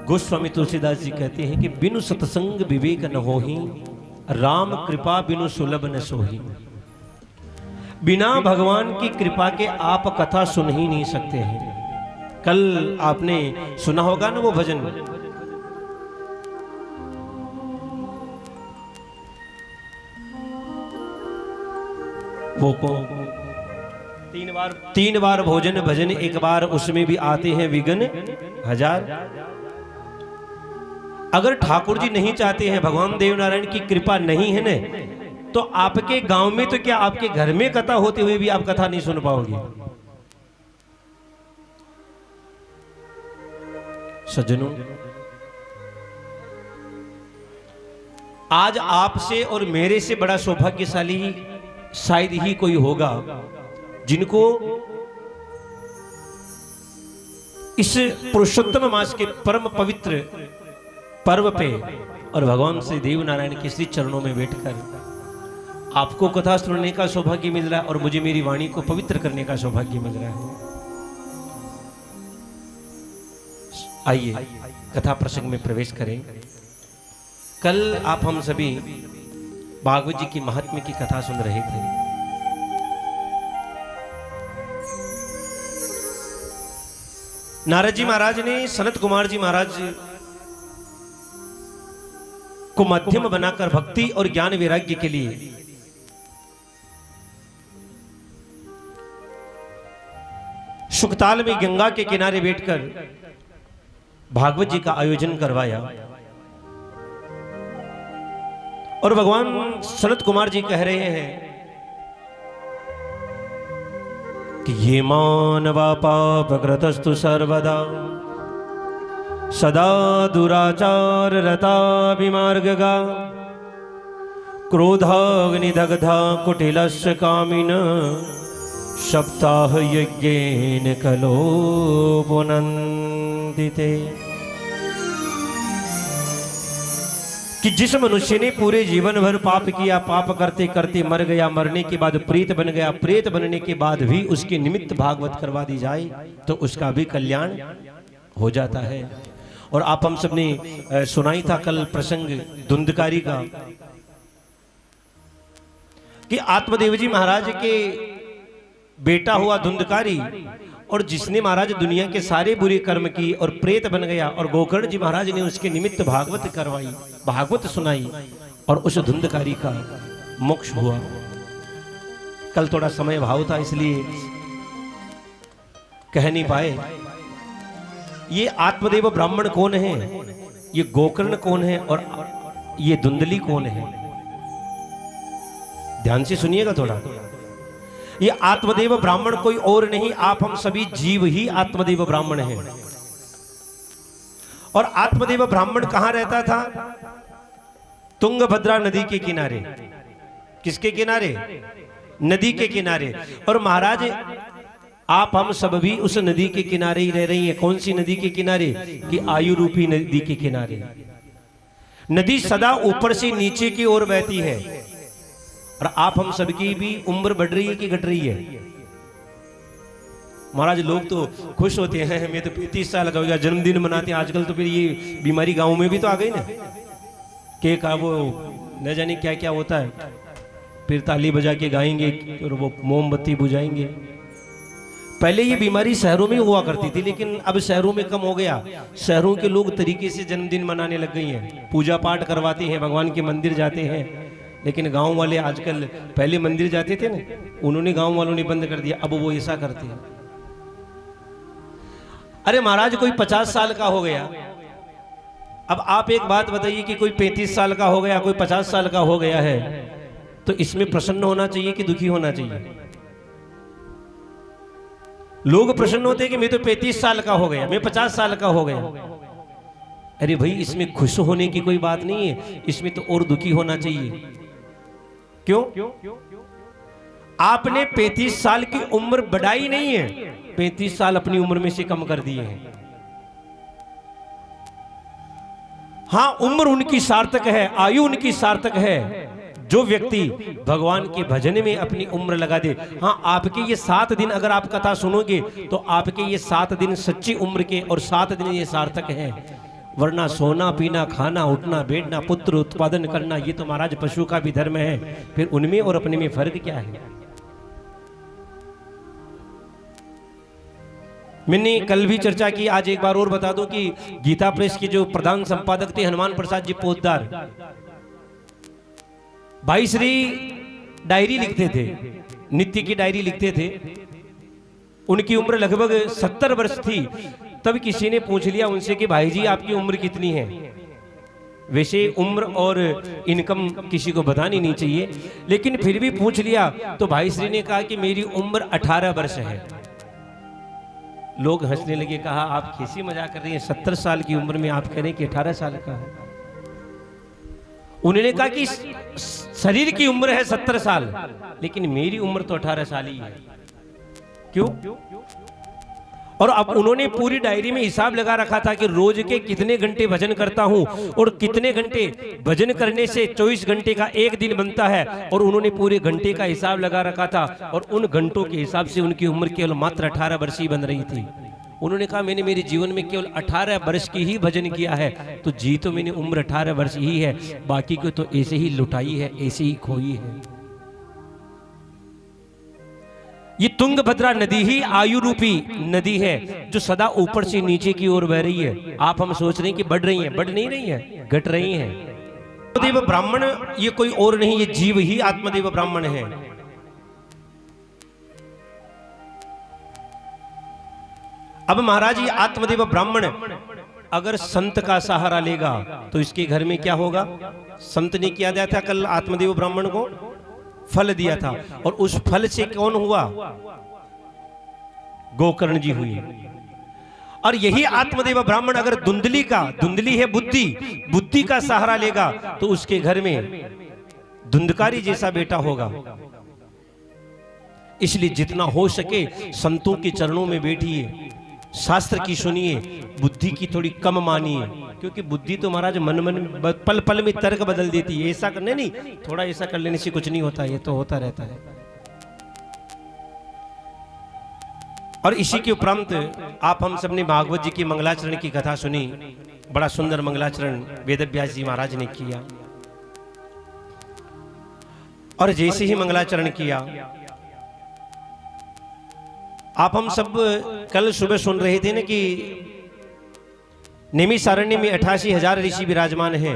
गोस्वामी तुलसीदास जी कहते हैं कि बिनु सत्संग विवेक न होहि, राम कृपा बिनु सुलभ न सोहि। बिना भगवान की कृपा के आप कथा सुन ही नहीं सकते हैं। कल आपने सुना होगा ना वो भजन, वो को तीन बार भोजन भजन एक बार, उसमें भी आते हैं विघ्न हजार। अगर ठाकुर जी नहीं चाहते हैं, भगवान देव नारायण की कृपा नहीं है न, तो आपके गांव में तो क्या आपके घर में कथा होते हुए भी आप कथा नहीं सुन पाओगे। सज्जनों, आज आपसे और मेरे से बड़ा सौभाग्यशाली शायद ही कोई होगा जिनको इस पुरुषोत्तम मास के परम पवित्र पर्व पे और भगवान श्री देव नारायण के श्री चरणों में बैठकर आपको कथा सुनने का सौभाग्य मिल रहा है और मुझे मेरी वाणी को पवित्र करने का सौभाग्य मिल रहा है। आइए कथा प्रसंग में प्रवेश करें। कल आप हम सभी भागवत जी की महात्म्य की कथा सुन रहे थे। नारद जी महाराज ने सनत कुमार जी महाराज को माध्यम बनाकर भक्ति और ज्ञान वैराग्य के लिए सुखताल में गंगा के किनारे बैठकर भागवत जी का आयोजन करवाया। और भगवान सनत कुमार जी कह रहे हैं कि ये मानवा पापकृतस्तु सर्वदा सदा दुराचार रता विमार्गगा क्रोधाग्निदग्धा कुटिलस्य कामिन सप्ताह यज्ञेन कलो पुनन्दिते। कि जिस मनुष्य ने पूरे जीवन भर पाप किया, पाप करते करते मर गया, मरने के बाद प्रेत बन गया, प्रेत बनने के बाद भी उसके निमित्त भागवत करवा दी जाए तो उसका भी कल्याण हो जाता है। और आप हम सब ने सुनाई था कल प्रसंग धुंधकारी का कि आत्मदेव जी महाराज के बेटा हुआ धुंधकारी, और जिसने महाराज दुनिया के सारे बुरे कर्म की और प्रेत बन गया, और गोकर्ण जी महाराज ने उसके निमित्त भागवत करवाई, भागवत सुनाई और उस धुंधकारी का मोक्ष हुआ। कल थोड़ा समय भाव था इसलिए कह नहीं पाए। ये आत्मदेव ब्राह्मण कौन है, ये गोकर्ण कौन है और ये धुंधली कौन है, ध्यान से सुनिएगा थोड़ा। ये आत्मदेव ब्राह्मण कोई और नहीं, आप हम सभी जीव ही आत्मदेव ब्राह्मण हैं। और आत्मदेव ब्राह्मण कहां रहता था? तुंगभद्रा नदी के किनारे। किसके किनारे? नदी के किनारे। और महाराज आप हम सब भी उस नदी के किनारे ही रह रही हैं। कौन सी नदी के किनारे? कि आयु रूपी नदी के किनारे। नदी सदा ऊपर से नीचे की ओर बहती है और आप हम सबकी भी उम्र बढ़ रही है कि घट रही है? महाराज लोग तो खुश होते हैं, मैं तो 35 साल का हो गया, जन्मदिन मनाते हैं। आजकल तो फिर ये बीमारी गांव में भी तो आ गई ना, केक का वो न जाने क्या क्या होता है, फिर ताली बजा के गाएंगे और वो मोमबत्ती बुझाएंगे। पहले ये बीमारी शहरों में हुआ करती थी, लेकिन अब शहरों में कम हो गया। शहरों के लोग तरीके से जन्मदिन मनाने लग गई हैं, पूजा पाठ करवाते हैं, भगवान के मंदिर जाते हैं। लेकिन गांव वाले आजकल, पहले मंदिर जाते थे ना, उन्होंने गांव वालों ने बंद कर दिया, अब वो ऐसा करते हैं। अरे महाराज कोई 50 साल का हो गया, अब आप एक बात बताइए कि कोई 35 साल का हो गया, कोई 50 साल का हो गया है, तो इसमें प्रसन्न होना चाहिए कि दुखी होना चाहिए? लोग प्रसन्न होते हैं कि मैं तो 35 साल का हो गया, मैं 50 साल का हो गया। अरे भाई, इसमें खुश होने की कोई बात नहीं है, इसमें तो और दुखी होना चाहिए। क्यों? आपने 35 साल की उम्र बढ़ाई नहीं है, 35 साल अपनी उम्र में से कम कर दिए हैं। हां, उम्र उनकी सार्थक है, आयु उनकी सार्थक है। जो व्यक्ति भगवान के भजन में अपनी उम्र लगा दे, हाँ, आपके ये 7 दिन अगर आप कथा सुनोगे तो आपके ये 7 दिन सच्ची उम्र के और 7 दिन ये सार्थक हैं। वरना सोना पीना खाना उठना बैठना पुत्र उत्पादन करना ये तो महाराज पशु का भी धर्म है। फिर उनमें और अपने में फर्क क्या है? मैंने कल भी चर्चा की, आज एक बार और बता दूं कि गीता प्रेस के जो प्रधान संपादक थे हनुमान प्रसाद जी पोद्दार, भाई श्री डायरी लिखते थे, नित्य की डायरी लिखते थे। उनकी उम्र लगभग 70 वर्ष थी। तब किसी ने पूछ लिया उनसे कि भाई जी आपकी उम्र कितनी है? वैसे उम्र और इनकम किसी को बतानी नहीं चाहिए, लेकिन फिर भी पूछ लिया तो भाई श्री ने कहा कि मेरी उम्र 18 वर्ष है। लोग हंसने लगे, कहा आप कैसी मजाक कर रही हैं, 70 साल की उम्र में आप कह रहे हैं कि 18 साल का है। उन्होंने कहा कि शरीर की उम्र है 70 साल, लेकिन मेरी उम्र तो 18 साल ही है। क्यों? और अब उन्होंने पूरी डायरी में हिसाब लगा रखा था कि रोज के कितने घंटे भजन करता हूं और कितने घंटे भजन करने से 24 घंटे का एक दिन बनता है। और उन्होंने पूरे घंटे का हिसाब लगा रखा था और उन घंटों के हिसाब से उनकी उम्र केवल मात्र 18 वर्ष ही बन रही थी। उन्होंने कहा मैंने मेरे जीवन में केवल 18 वर्ष की ही भजन किया है, तो जी तो मैंने उम्र 18 वर्ष ही है, बाकी को तो ऐसे ही लुटाई है, ऐसे ही खोई है। ये तुंगभद्रा नदी ही आयु रूपी नदी है जो सदा ऊपर से नीचे की ओर बह रही है। आप हम सोच रहे हैं कि बढ़ रही है, बढ़ नहीं रही है, घट रही है। आत्मदेव ब्राह्मण ये कोई और नहीं, ये जीव ही आत्मदेव ब्राह्मण है। अब महाराज ये आत्मदेव ब्राह्मण अगर संत का सहारा लेगा तो इसके घर में क्या होगा? संत ने किया दिया था कल आत्मदेव ब्राह्मण को फल दिया था, और उस फल से कौन हुआ? गोकर्ण जी हुई। और यही आत्मदेव ब्राह्मण अगर धुंधली है बुद्धि, बुद्धि का सहारा लेगा तो उसके घर में धुंधकारी जैसा बेटा होगा। इसलिए जितना हो सके संतों के चरणों में बैठिए, शास्त्र की सुनिए, बुद्धि की थोड़ी कम मानिए, क्योंकि बुद्धि तो महाराज मन पल पल में तर्क बदल देती है। ऐसा करने नहीं, थोड़ा ऐसा कर लेने से कुछ नहीं होता, ये तो होता रहता है। और इसी के उपरांत आप हम सबने भागवत जी की मंगलाचरण की कथा सुनी। बड़ा सुंदर मंगलाचरण वेदव्यास जी महाराज ने किया। और जैसे ही मंगलाचरण किया, आप हम सब कल सुबह सुन रहे थे ना कि नैमिषारण्य में 88,000 ऋषि विराजमान हैं,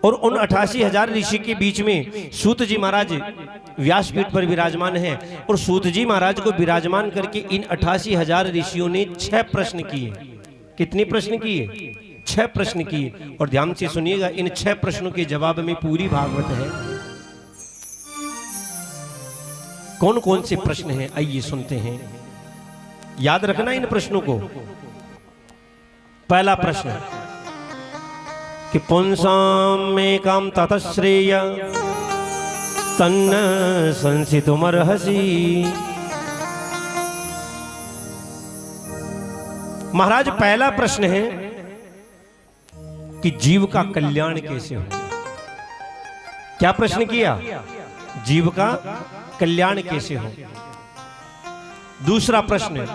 और उन 88,000 ऋषि के बीच में सूत जी महाराज व्यासपीठ पर विराजमान हैं। और सूत जी महाराज को विराजमान करके इन 88,000 ऋषियों ने 6 प्रश्न किए। कितने प्रश्न किए? 6 प्रश्न किए। और ध्यान से सुनिएगा, इन 6 प्रश्नों के जवाब में पूरी भागवत है। कौन कौन से प्रश्न हैं, आइए सुनते हैं। याद रखना इन प्रश्नों को। पहला प्रश्न कि पुंसाम में काम ततश्रेय तन्न संसितुमर्हसि। महाराज पहला प्रश्न है कि जीव का कल्याण कैसे हो। क्या प्रश्न किया? जीव का कल्याण कैसे हो। दूसरा प्रश्न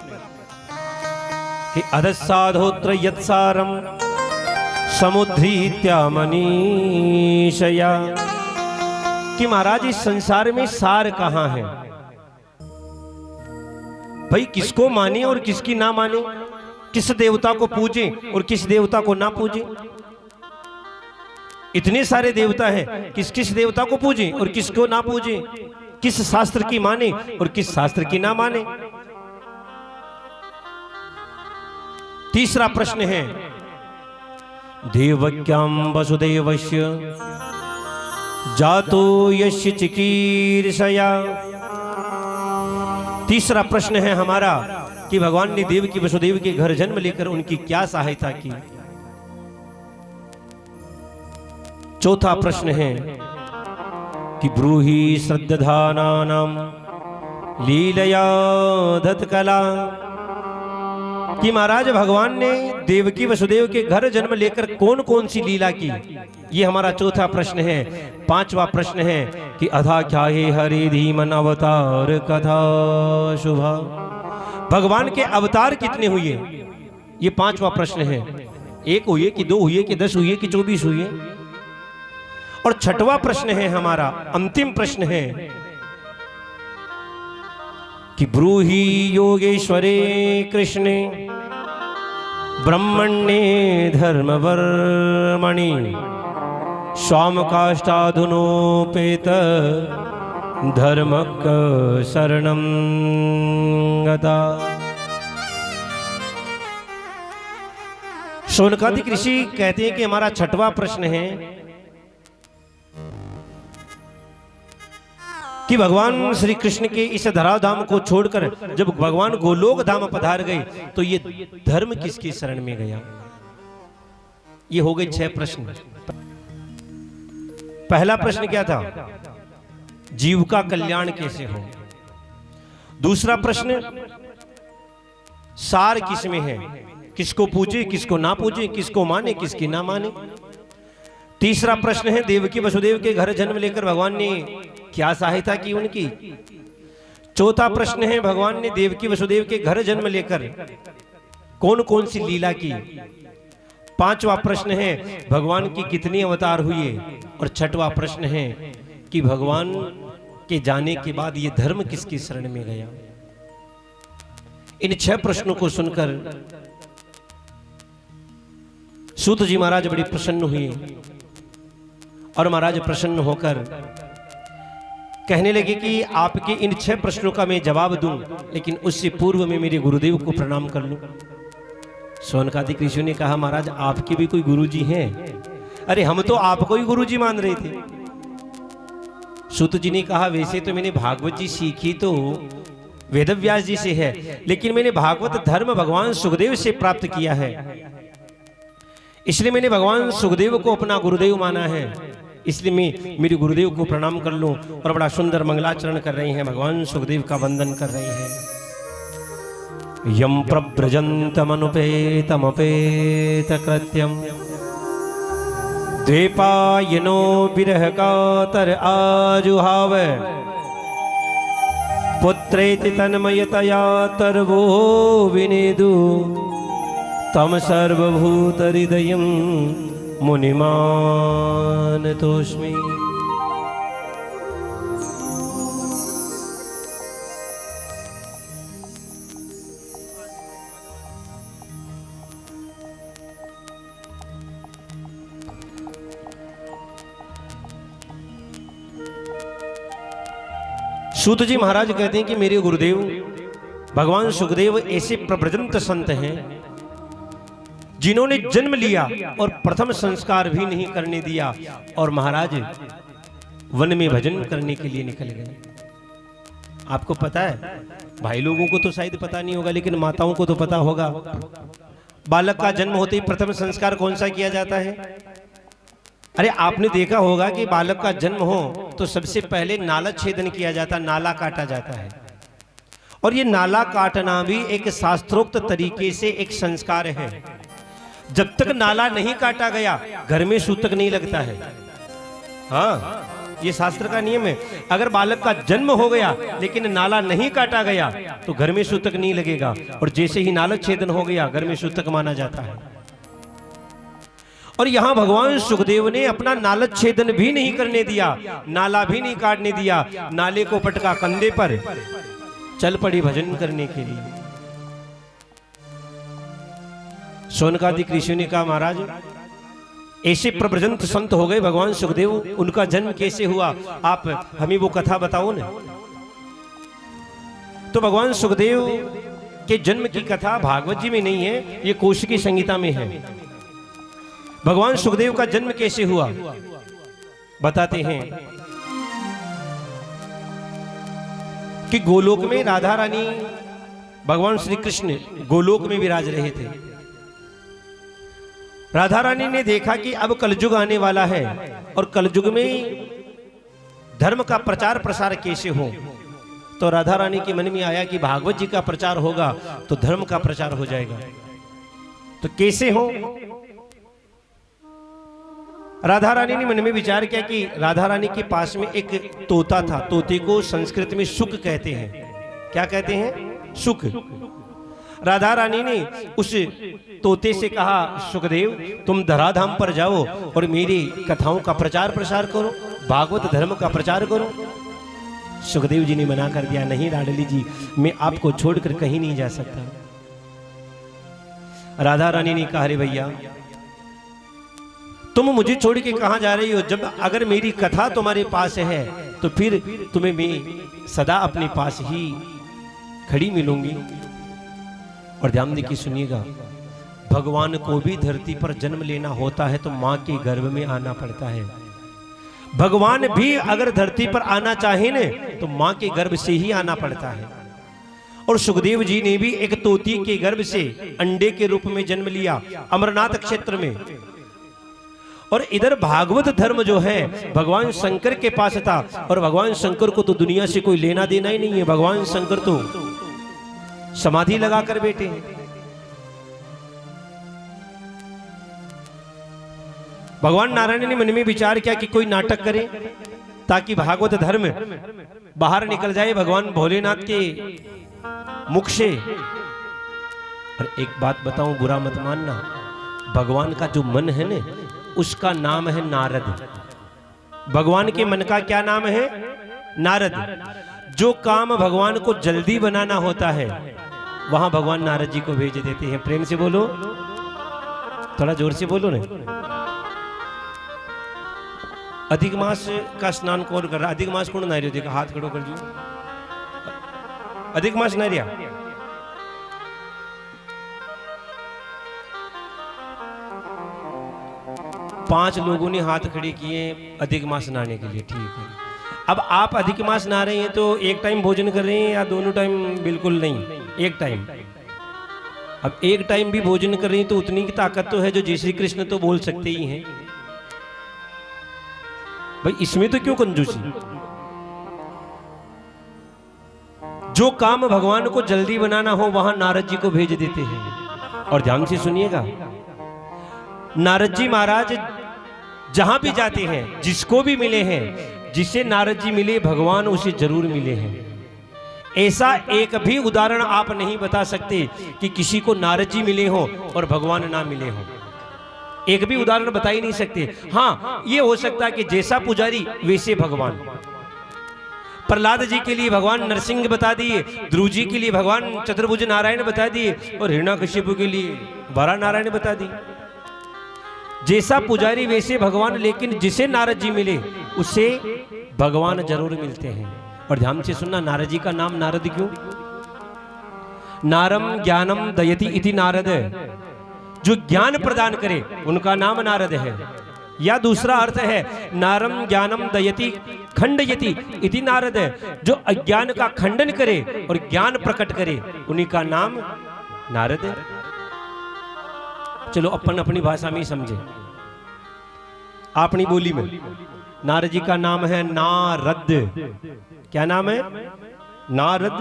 कि अधसाधोत्र यत्सारम समुद्रीत्या मनीषया, कि महाराज इस संसार में सार कहां है। भाई किसको माने और किसकी ना माने, किस देवता को पूजे और किस देवता को ना पूजे। इतने सारे देवता हैं, किस किस देवता को पूजे और किसको ना पूजे, किस शास्त्र की माने और किस शास्त्र की ना माने। तीसरा प्रश्न है देवक्याम वसुदेवस्य जातो यस्य चिकीर्षया। तीसरा प्रश्न है हमारा कि भगवान ने देव की वसुदेव के घर जन्म लेकर उनकी क्या सहायता की। चौथा प्रश्न है कि ब्रूहि श्रद्धानानाम लीलया दत्तकला, कि महाराज भगवान ने देवकी वसुदेव के घर जन्म लेकर कौन कौन सी लीला की। ये हमारा चौथा प्रश्न है। पांचवा प्रश्न है कि अथा क्या है हरि धीमन अवतार कथा शुभा, भगवान के अवतार कितने हुए। ये पांचवा प्रश्न है। एक हुई है कि दो हुई है कि 10 हुई है कि 24 हुई है। और छठवां प्रश्न है हमारा, अंतिम प्रश्न है कि ब्रूहि योगेश्वरे कृष्णे ब्रह्मण्ये धर्मवर्मणि स्वाम काष्ठाधुनोपेत धर्मक शरणं गता। शौनकादिक ऋषि कहते हैं कि हमारा छठवां प्रश्न है कि भगवान श्री कृष्ण के इस धराधाम को छोड़कर जब भगवान गोलोक धाम पधार गए तो ये धर्म किसकी शरण में गया। ये हो गए 6 प्रश्न। पहला प्रश्न क्या था, जीव का कल्याण कैसे हो। दूसरा प्रश्न, सार किस में है, किसको पूजे किसको ना पूजे, किसको माने किसकी ना माने। तीसरा प्रश्न है, देवकी वसुदेव के घर जन्म लेकर भगवान ने क्या सहायता की उनकी। चौथा प्रश्न है, भगवान ने देवकी वसुदेव के घर जन्म लेकर कौन कौन सी लीला की। पांचवा प्रश्न है, भगवान की कितनी अवतार हुए। और छठवां प्रश्न है कि भगवान के जाने के बाद ये धर्म किसकी शरण में गया। इन 6 प्रश्नों को सुनकर सूत जी महाराज बड़ी प्रसन्न हुए और महाराज प्रसन्न होकर कहने लगे कि आपके इन 6 प्रश्नों का मैं जवाब दूं, लेकिन उससे पूर्व में मेरे गुरुदेव को प्रणाम कर लूं। शौनकादिक ऋषि ने कहा, महाराज आपके भी कोई गुरुजी हैं। अरे हम तो आपको ही गुरुजी मान रहे थे। सूत जी ने कहा, वैसे तो मैंने भागवत जी सीखी तो वेदव्यास जी से है, लेकिन मैंने भागवत धर्म भगवान सुखदेव से प्राप्त किया है, इसलिए मैंने भगवान सुखदेव को अपना गुरुदेव माना है। इसलिए मैं मेरे गुरुदेव को प्रणाम कर लूं। और बड़ा सुंदर मंगलाचरण कर रहे हैं, भगवान सुखदेव का वंदन कर रहे हैं। यम प्रव्रजन्तमनुपेतमपेत कृत्यम द्वैपायनो विरह कातर आजुहाव पुत्रेति तन्मयतया तर्वो विनेदु तम सर्वभूत हृदयं मुनिमानतोस्मि। सूत जी महाराज कहते हैं कि मेरे गुरुदेव भगवान सुखदेव ऐसे प्रव्रजंत संत हैं जिन्होंने जन्म लिया और प्रथम संस्कार भी नहीं करने दिया और महाराज वन में भजन करने के लिए निकल गए। आपको पता है, भाई लोगों को तो शायद पता नहीं होगा, लेकिन माताओं को तो पता होगा। बालक का जन्म होते ही प्रथम संस्कार कौन सा किया जाता है। अरे आपने देखा होगा कि बालक का जन्म हो तो सबसे पहले नाला छेदन किया जाता, नाला काटा जाता है। और ये नाला काटना भी एक शास्त्रोक्त तरीके से एक संस्कार है। जब तक नाला नहीं काटा गया घर में सूतक नहीं लगता है। हाँ, ये शास्त्र का नियम है। अगर बालक का जन्म हो गया लेकिन नाला नहीं काटा गया तो घर में सूतक नहीं लगेगा, और जैसे ही नाला छेदन हो गया घर में सूतक माना जाता है। और यहां भगवान सुखदेव ने अपना नाला छेदन भी नहीं करने दिया, नाला भी नहीं काटने दिया, नाले को पटका कंधे पर, चल पड़ी भजन करने के लिए। शौनकादिक ऋषि ने कहा, महाराज ऐसे प्रव्रजंत संत हो गए भगवान सुखदेव, उनका जन्म कैसे हुआ, आप हमें वो कथा बताओ ना। तो भगवान सुखदेव के जन्म की कथा भागवत जी में नहीं है, ये कौशिकी संहिता में है। भगवान सुखदेव का जन्म कैसे हुआ बताते हैं कि गोलोक में राधा रानी भगवान श्री कृष्ण गोलोक में विराज रहे थे। राधा रानी ने देखा कि अब कलयुग आने वाला है और कलयुग में धर्म का प्रचार प्रसार कैसे हो। तो राधा रानी के मन में आया कि भागवत जी का प्रचार होगा तो धर्म का प्रचार हो जाएगा। तो कैसे हो, राधा रानी ने मन में विचार किया कि राधा रानी के पास में एक तोता था। तोते को संस्कृत में शुक कहते हैं। क्या कहते हैं? शुक। राधा रानी ने उस तोते से कहा, सुखदेव तुम धराधाम पर जाओ और मेरी कथाओं का प्रचार प्रसार करो, भागवत धर्म का प्रचार करो। सुखदेव जी ने मना कर दिया, नहीं लाडली जी, मैं आपको छोड़कर कहीं नहीं जा सकता। राधा रानी ने कहा, अरे भैया तुम मुझे छोड़ के कहां जा रही हो? जब अगर मेरी कथा तुम्हारे पास है तो फिर तुम्हें मैं सदा अपने पास ही खड़ी मिलूंगी। और ध्यान देखिए, सुनिएगा, भगवान को भी धरती पर जन्म लेना होता है तो मां के गर्भ में आना पड़ता है। भगवान भी अगर धरती पर आना चाहे न तो मां के गर्भ से ही आना पड़ता है। और सुखदेव जी ने भी एक तोती के गर्भ से अंडे के रूप में जन्म लिया अमरनाथ क्षेत्र में। और इधर भागवत धर्म जो है भगवान शंकर के पास था, और भगवान शंकर को तो दुनिया से कोई लेना देना ही नहीं है। भगवान शंकर तो समाधि लगाकर बैठे हैं। भगवान नारायण ने मन में विचार किया कि कोई नाटक करे ताकि भागवत धर्म बाहर निकल जाए भगवान भोलेनाथ के मुख से। और एक बात बताऊं, बुरा मत मानना, भगवान का जो मन है ना उसका नाम है नारद। भगवान के मन का क्या नाम है? नारद। जो काम भगवान को जल्दी बनाना होता है वहां भगवान नारद जी को भेज देते हैं। प्रेम से बोलो, थोड़ा जोर से बोलो ना। अधिक मास का स्नान कौन कर रहा? अधिक मास कौन नारियो? देखा, हाथ खड़ो कर जो। अधिक मास नारिया, पांच लोगों ने हाथ खड़े किए अधिक मास नहाने के लिए, ठीक है। अब आप अधिक मास नहा रहे हैं तो एक टाइम भोजन कर रहे हैं या दोनों टाइम? बिल्कुल नहीं, एक टाइम। अब एक टाइम भी भोजन कर रहे हैं तो उतनी की ताकत तो है जो जय श्री कृष्ण तो बोल सकते ही हैं भाई, इसमें तो क्यों कंजूसी? जो काम भगवान को जल्दी बनाना हो वहां नारद जी को भेज देते हैं। और ध्यान से सुनिएगा, नारद जी महाराज जहां भी जाते हैं, जिसको भी मिले हैं, जिसे नारद जी मिले भगवान उसे जरूर मिले हैं। ऐसा एक भी उदाहरण आप नहीं बता सकते कि किसी को नारद जी मिले हो और भगवान ना मिले हो। एक भी उदाहरण बता ही नहीं सकते। हाँ, ये हो सकता है कि जैसा पुजारी वैसे भगवान। प्रहलाद जी के लिए भगवान नरसिंह बता दिए, ध्रुव जी के लिए भगवान चतुर्भुज नारायण बता दिए, और हिरण्यकशिपु के लिए बारह नारायण बता दिए। जैसा पुजारी वैसे भगवान, लेकिन जिसे नारद जी मिले उसे भगवान जरूर मिलते हैं। और ध्यान से सुनना, नारद जी का नाम नारद क्यों? नारम ज्ञानम दयति इति नारद, जो ज्ञान प्रदान करे उनका नाम नारद है। या दूसरा अर्थ है नारम ज्ञानम दयति खंडयति इति नारद, जो अज्ञान का खंडन करे और ज्ञान प्रकट करे उन्हीं का नाम नारद है। चलो अपन अपनी भाषा में ही समझे, अपनी बोली में। नारद जी का नाम है नारद। क्या नाम है? नारद।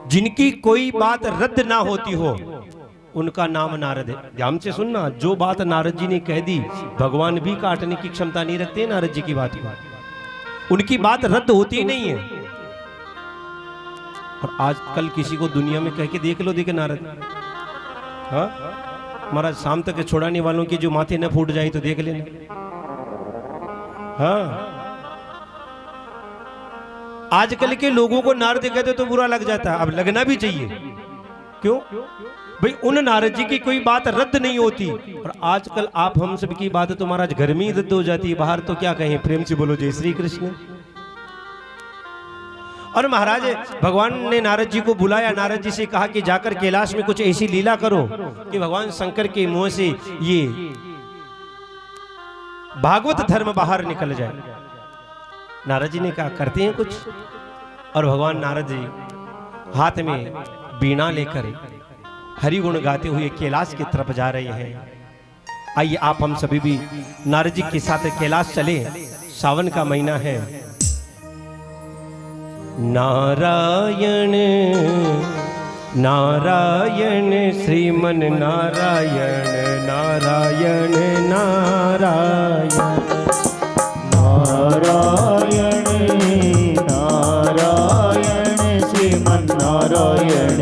जिनकी कोई बात रद्द ना होती हो उनका नाम नारद है। ध्यान से सुनना, जो बात नारद जी ने कह दी भगवान भी काटने की क्षमता नहीं रखते नारद जी की बात। उनकी बात रद्द होती ही नहीं है। और आजकल किसी को दुनिया में कह के देख लो, देखे नारद, हाँ हमारा शाम तक छोड़ाने वालों के जो माथे न फूट जाए तो देख लेना। हाँ, आजकल के लोगों को नारद कहते तो बुरा लग जाता है, अब लगना भी चाहिए। क्यों भाई? उन नारद जी की कोई बात रद्द नहीं होती। और आजकल आप हम सब की बात तो महाराज घर में ही रद्द हो जाती है, बाहर तो क्या कहें। प्रेम से बोलो जय श्री कृष्ण। और महाराज भगवान ने नारद जी को बुलाया, नारद जी से कहा कि जाकर कैलाश में कुछ ऐसी लीला करो कि भगवान शंकर के मुंह से ये भागवत धर्म बाहर निकल जाए। नारद जी ने कहा करते हैं कुछ। और भगवान नारद जी हाथ में बीणा लेकर हरि गुण गाते हुए कैलाश की तरफ जा रहे हैं। आइए आप हम सभी भी नारद जी के साथ कैलाश चले। सावन का महीना है। नारायण नारायण श्रीमन नारायण नारायण नारायण नारायण नारायण श्रीमन नारायण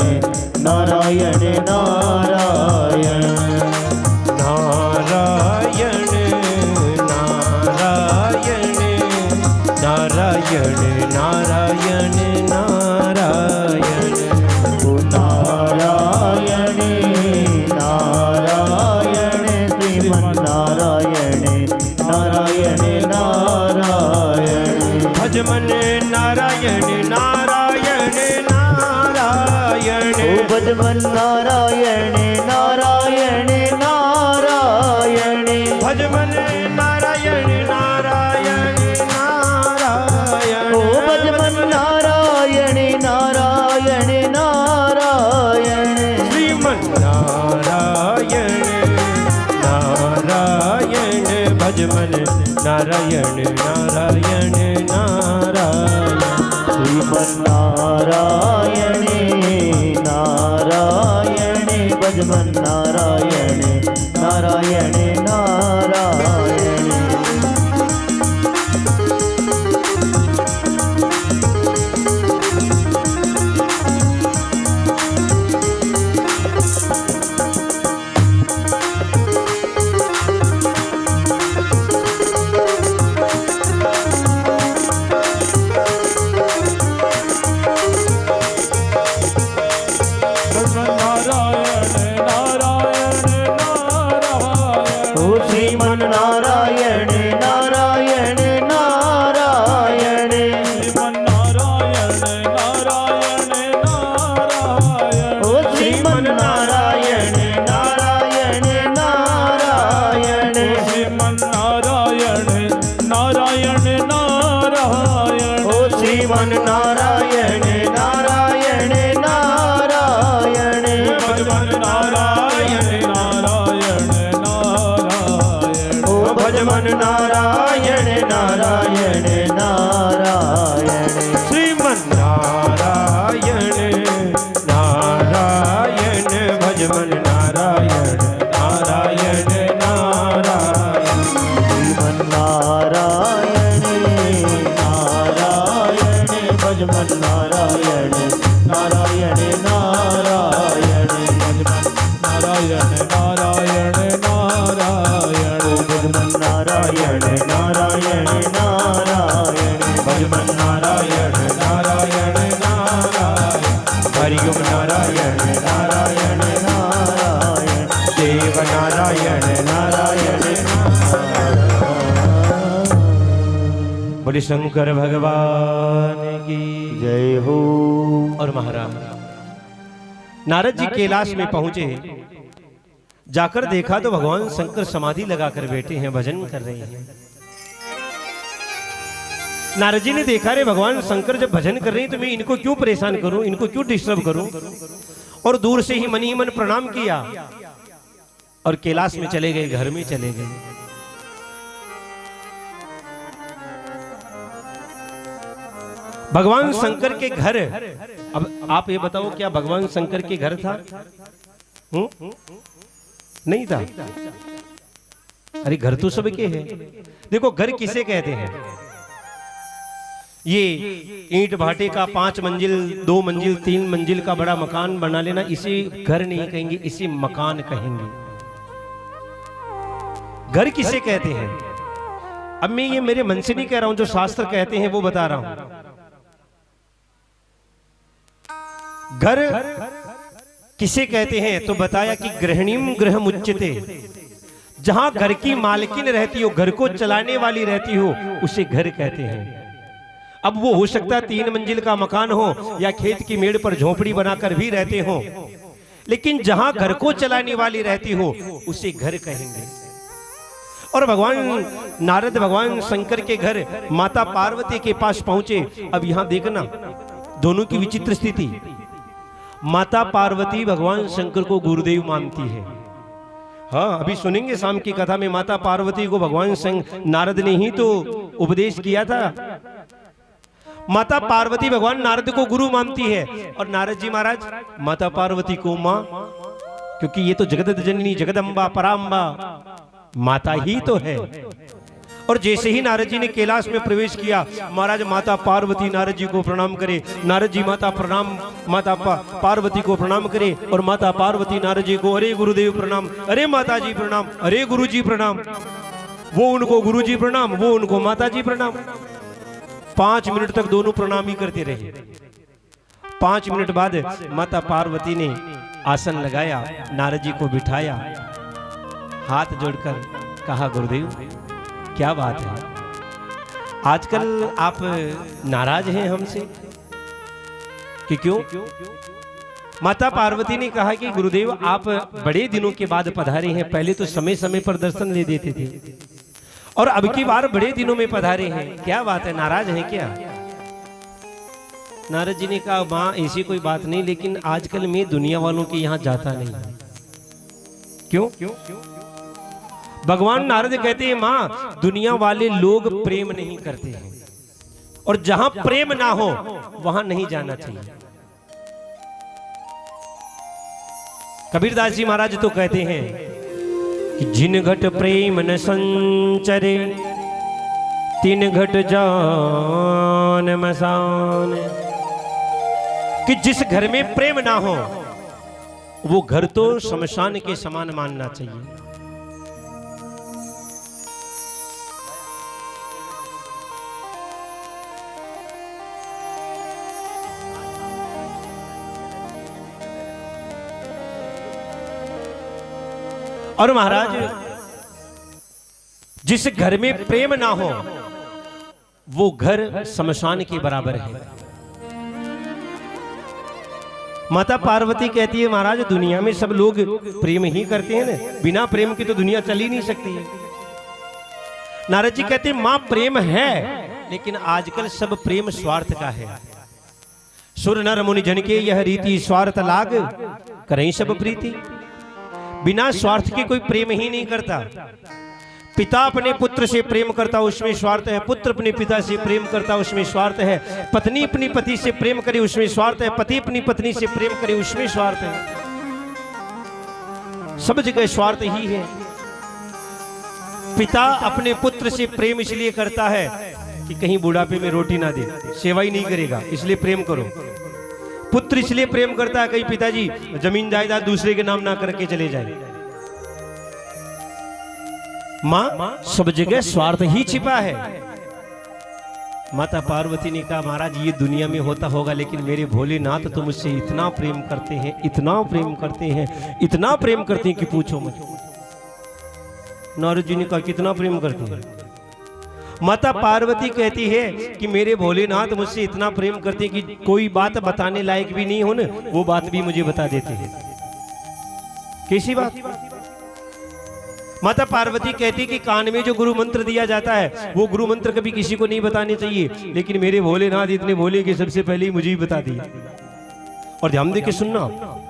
नारायण भजमन नारायण नारायण नारायण भजमन नारायण नारायण नारायण ओ भजमन नारायण नारायण नारायण श्रीमन नारायण नारायण भजमन नारायण नारायण नारायण श्रीमन नारायण नारायण भजमन नारायण नारायण नारायण श्रीमन नारायण नारायण नारायण श्रीमन नारायण नारायण नारायण ओ श्रीमन नारायण नारायण नारायण श्रीमन नारायण नारायण नारायण ओ श्रीमन नारायण नारायण नारायण भजमन नारायण नारायण नारायण ओ भजमन नारायण नारायण नारायण श्रीमन नारायण नारायण भजमन नारायण नारायण नारायण श्रीमन नारायण नारायण भजमन नारायण नारायण नारायण नारायण नारायण नारायण भजमन नारायण नारायण नारायण भजमन नारायण नारायण नारायण हरि ओम नारायण नारायण नारायण देव नारायण नारायण बोले शंकर भगवान की जय हो। और महाराज नारद जी कैलाश में पहुंचे, जाकर देखा तो भगवान शंकर समाधि लगाकर बैठे हैं, भजन कर रहे हैं। नारद जी ने देखा रे भगवान शंकर जब भजन कर रहे हैं तो मैं इनको क्यों परेशान करूं, इनको क्यों डिस्टर्ब करूं, और दूर से ही मन प्रणाम किया और कैलाश में चले गए, घर में चले गए। भगवान शंकर के घर, अब आप ये बताओ क्या भगवान शंकर के घर था? नहीं था। अरे घर तो सबके हैं। देखो घर किसे कहते हैं? ये ईंट भाटे का 5 मंजिल 2 मंजिल 3 मंजिल का बड़ा मकान बना लेना, इसे घर नहीं कहेंगे, इसे मकान कहेंगे। घर किसे कहते हैं? अब मैं ये मेरे मन से नहीं कह रहा हूं, जो शास्त्र कहते हैं वो बता रहा हूं। घर किसे कहते हैं तो बताया कि गृहिणीम गृह मुच्यते, जहां घर की मालकिन रहती हो, घर को चलाने वाली रहती हो, उसे घर कहते हैं। अब वो हो सकता है 3 मंजिल का मकान हो या खेत की मेड़ पर झोपड़ी बनाकर भी रहते हो, लेकिन जहां घर को चलाने वाली रहती हो उसे घर कहेंगे। और भगवान नारद भगवान शंकर के घर माता पार्वती के पास पहुंचे। अब यहां देखना दोनों की विचित्र स्थिति। माता पार्वती भगवान शंकर को गुरुदेव मानती है। हाँ, अभी सुनेंगे शाम की कथा में, माता पार्वती को भगवान नारद ने ही तो उपदेश किया था। माता पार्वती भगवान नारद को गुरु मानती है और नारद जी महाराज माता पार्वती को मां, क्योंकि ये तो जगत जननी जगदम्बा पराम्बा माता ही तो है। और जैसे ही नारद जी ने कैलाश में प्रवेश किया, महाराज माता पार्वती नारद जी को प्रणाम करे, नारद जी माता पार्वती को प्रणाम करे, और माता पार्वती नारद जी को अरे गुरुदेव प्रणाम, अरे माता जी प्रणाम, अरे गुरु जी प्रणाम। वो उनको गुरु जी प्रणाम, वो उनको माता जी प्रणाम। 5 मिनट तक दोनों प्रणाम ही करते रहे। 5 मिनट बाद माता पार्वती ने आसन लगाया, नारद जी को बिठाया, हाथ जोड़कर कहा गुरुदेव क्या बात है, आजकल आप नाराज हैं हमसे कि क्यों? माता पार्वती ने कहा कि गुरुदेव आप बड़े दिनों के बाद पधारे हैं, पहले तो समय समय पर दर्शन दे देते थे और अब की बार बड़े दिनों में पधारे हैं, क्या बात है, नाराज हैं क्या? नारद जी ने कहा माँ ऐसी कोई बात नहीं, लेकिन आजकल मैं दुनिया वालों के यहाँ जाता नहीं। क्यों? भगवान नारद कहते हैं माँ दुनिया वाले लोग प्रेम नहीं करते हैं और जहां प्रेम ना हो वहां नहीं जाना चाहिए। कबीरदास जी महाराज तो कहते हैं कि जिन घट प्रेम न संचरे तीन घट जान मसान, कि जिस घर में प्रेम ना हो वो घर तो शमशान के समान मानना चाहिए। और महाराज जिस घर में प्रेम ना हो वो घर शमशान के बराबर है। माता पार्वती कहती है महाराज दुनिया में सब लोग प्रेम ही करते हैं ना, बिना प्रेम के तो दुनिया चल ही नहीं सकती है। नारद जी कहते हैं मां प्रेम है, लेकिन आजकल सब प्रेम स्वार्थ का है। सुर नर मुनि जन के यह रीति स्वार्थ लाग करें सब प्रीति, बिना स्वार्थ के कोई प्रेम ही नहीं करता। पिता अपने पुत्र से प्रेम करता उसमें स्वार्थ है, पुत्र अपने पिता से प्रेम करता उसमें स्वार्थ है, पत्नी अपनी पति से प्रेम करे उसमें स्वार्थ है, पति अपनी पत्नी से प्रेम करे उसमें स्वार्थ है। सब जगह स्वार्थ ही है। पिता अपने पुत्र से प्रेम इसलिए करता है कि कहीं बुढ़ापे में रोटी ना दे, सेवा ही नहीं करेगा इसलिए प्रेम करो। पुत्र इसलिए प्रेम करता है कहीं पिताजी जमीन जायदाद दूसरे के नाम ना करके चले जाए। मां सब जगह स्वार्थ ही छिपा है। माता पार्वती ने कहा महाराज ये दुनिया में होता होगा, लेकिन मेरे भोलेनाथ तो मुझसे इतना प्रेम करते हैं, इतना प्रेम करते हैं, इतना प्रेम करते हैं कि पूछो मत। नारद जी ने कहा कितना प्रेम करते हैं? माता पार्वती कहती है कि मेरे भोलेनाथ मुझसे इतना प्रेम करते हैं कि कोई बात बताने लायक भी नहीं हो ना, वो बात भी मुझे बता देते हैं। कैसी बात? माता पार्वती कहती है कि कान में जो गुरु मंत्र दिया जाता है वो गुरु मंत्र कभी किसी को नहीं बताने चाहिए, लेकिन मेरे भोलेनाथ इतने भोले कि सबसे पहले ही मुझे ही बता दिया। और ध्यान दे के सुनना,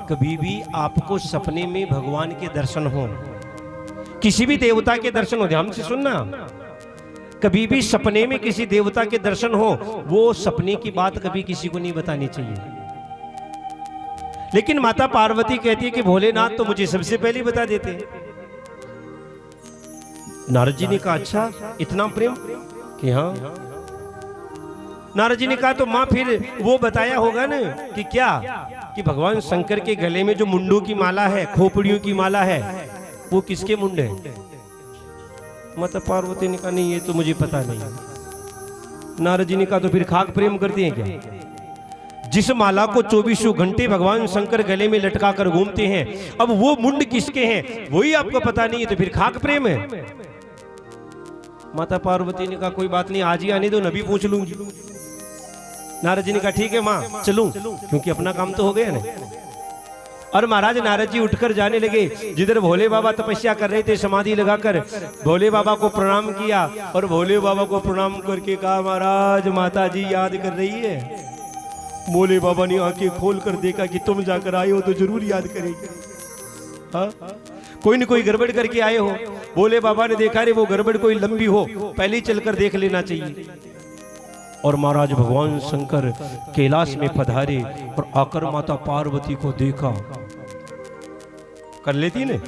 कभी भी आपको सपने में भगवान के दर्शन हो, किसी भी देवता के दर्शन हो, ध्यान से सुनना, कभी भी सपने में किसी देवता के दर्शन हो वो सपने की बात कभी किसी को नहीं बतानी चाहिए। लेकिन माता पार्वती कहती है कि भोलेनाथ तो मुझे सबसे पहले बता देते हैं। नारद जी ने कहा अच्छा इतना प्रेम कि हाँ। नारद जी ने कहा तो मां फिर वो बताया होगा ना कि क्या, कि भगवान शंकर के गले में जो मुंडों की माला है, खोपड़ियों की माला है, वो किसके मुंड है? माता पार्वती ने कहा नहीं ये तो मुझे पता नहीं। नारद जी ने कहा तो फिर खाक प्रेम करती हैं क्या? जिस माला को 24 घंटे भगवान शंकर गले में लटका कर घूमते हैं, अब वो मुंड किसके हैं वही आपको पता नहीं है, तो फिर खाक प्रेम है? माता पार्वती ने कहा कोई बात नहीं, आज ही आने दो, नबी पूछ लूंगी। नारद जी ने कहा ठीक है मां चलूं, क्योंकि अपना काम तो हो गया ना। और महाराज नारद जी उठकर जाने लगे जिधर भोले बाबा तपस्या कर रहे थे, समाधि लगाकर भोले बाबा को प्रणाम किया और भोले बाबा को प्रणाम करके कहा महाराज माता जी याद कर रही है। भोले बाबा ने आंखें खोल कर देखा कि तुम जाकर आए हो तो जरूर याद करेगी, हाँ कोई न कोई गड़बड़ करके आए हो। भोले बाबा ने देखा रे वो गड़बड़ कोई लंबी हो, पहले ही चलकर देख लेना चाहिए। और महाराज भगवान शंकर कैलाश में पधारे और आकर माता पार्वती को देखा। कर लेती ने,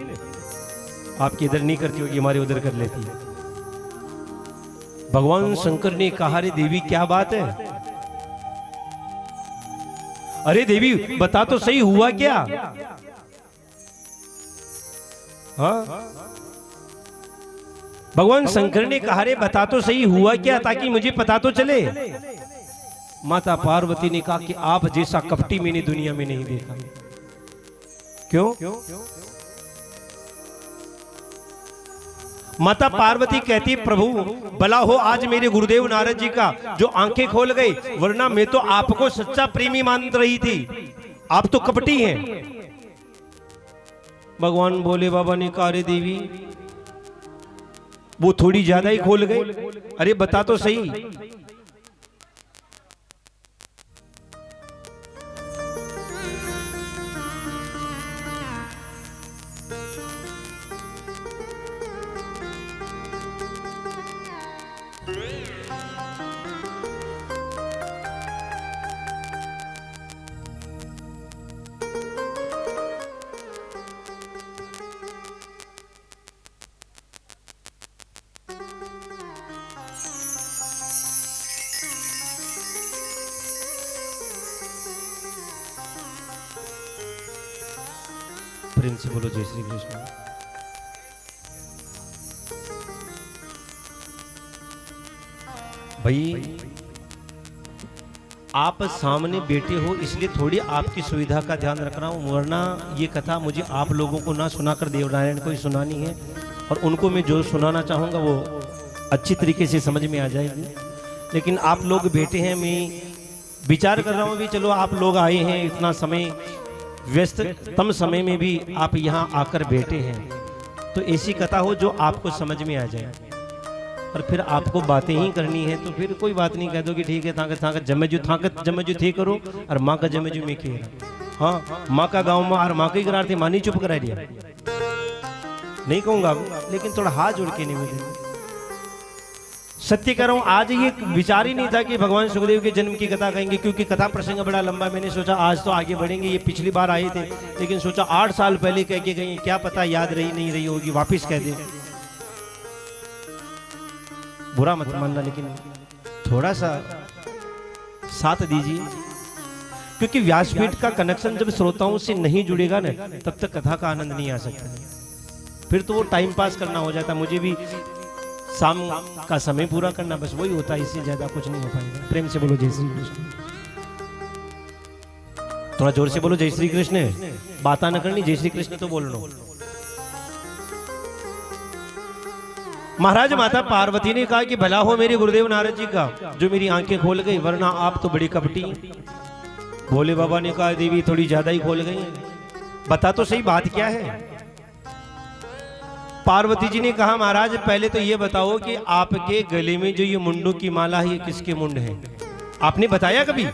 आपकी इधर नहीं करती होगी, हमारे उधर कर लेती है। भगवान शंकर ने कहा रे देवी क्या बात है? अरे देवी बता तो सही हुआ क्या? हाँ भगवान शंकर ने कहा रे बता तो सही हुआ क्या, ताकि मुझे पता तो चले। माता पार्वती ने कहा कि आप जैसा कपटी मैंने दुनिया में नहीं देखा। क्यों? माता पार्वती कहती प्रभु भला हो आज मेरे गुरुदेव नारद जी का जो आंखें खोल गई, वरना मैं तो आपको सच्चा प्रेमी मान रही थी। आप तो कपटी हैं। भगवान भोले बाबा ने कहा अरे देवी वो थोड़ी ज्यादा ही खोल गए, अरे बता तो सही। प्रेम से बोलो जय श्री कृष्ण। भाई आप सामने बैठे हो इसलिए थोड़ी आपकी सुविधा का ध्यान रख रहा हूं, वरना ये कथा मुझे आप लोगों को ना सुनाकर देवनारायण को ही सुनानी है और उनको मैं जो सुनाना चाहूंगा वो अच्छी तरीके से समझ में आ जाएगी। लेकिन आप लोग बैठे हैं, मैं विचार कर रहा हूं भी चलो आप लोग आए हैं, इतना समय व्यस्ततम समय में भी आप यहाँ आकर बैठे हैं, तो ऐसी कथा हो जो आपको समझ में आ जाए। और फिर आपको बातें ही करनी है तो फिर कोई बात नहीं, कह दो कि ठीक है थाकत जमजू थे करो और माँ का जमजू में खेरा। हाँ, माँ का गाँव में और माँ का ही करार थे, मानी चुप करा दिया नहीं कहूँगा, लेकिन थोड़ा हाथ जोड़ के नहीं। सत्य कह रहा हूं, आज ये विचार ही नहीं था कि भगवान सुखदेव के जन्म की कथा कहेंगे, क्योंकि कथा प्रसंग बड़ा लंबा। मैंने सोचा आज तो आगे बढ़ेंगे, ये पिछली बार आए थे लेकिन सोचा 8 साल पहले कह के गए, क्या पता याद रही नहीं रही होगी, वापिस कह दे। बुरा मत मानना, लेकिन थोड़ा सा साथ दीजिए, क्योंकि व्यासपीठ का कनेक्शन जब श्रोताओं से नहीं जुड़ेगा ना तब तक कथा का आनंद नहीं आ सकता। फिर तो वो टाइम पास करना हो जाता। मुझे भी शाम का समय पूरा करना बस वही होता है, इससे ज्यादा कुछ नहीं हो पाएगा। प्रेम से बोलो जय श्री कृष्ण। थोड़ा जोर से बोलो जय श्री कृष्ण। बात न करनी, जय श्री कृष्ण तो बोल लो। महाराज माता पार्वती ने कहा कि भला हो मेरे गुरुदेव नारद जी का जो मेरी आंखें खोल गई, वरना आप तो बड़ी कपटी। भोले बाबा ने कहा देवी थोड़ी ज्यादा ही खोल गई, बता तो सही बात क्या है। पार्वती जी ने कहा महाराज पहले तो ये बताओ कि आपके गले में जो ये मुंडों की माला है ये किसके मुंड है, आपने बताया कभी।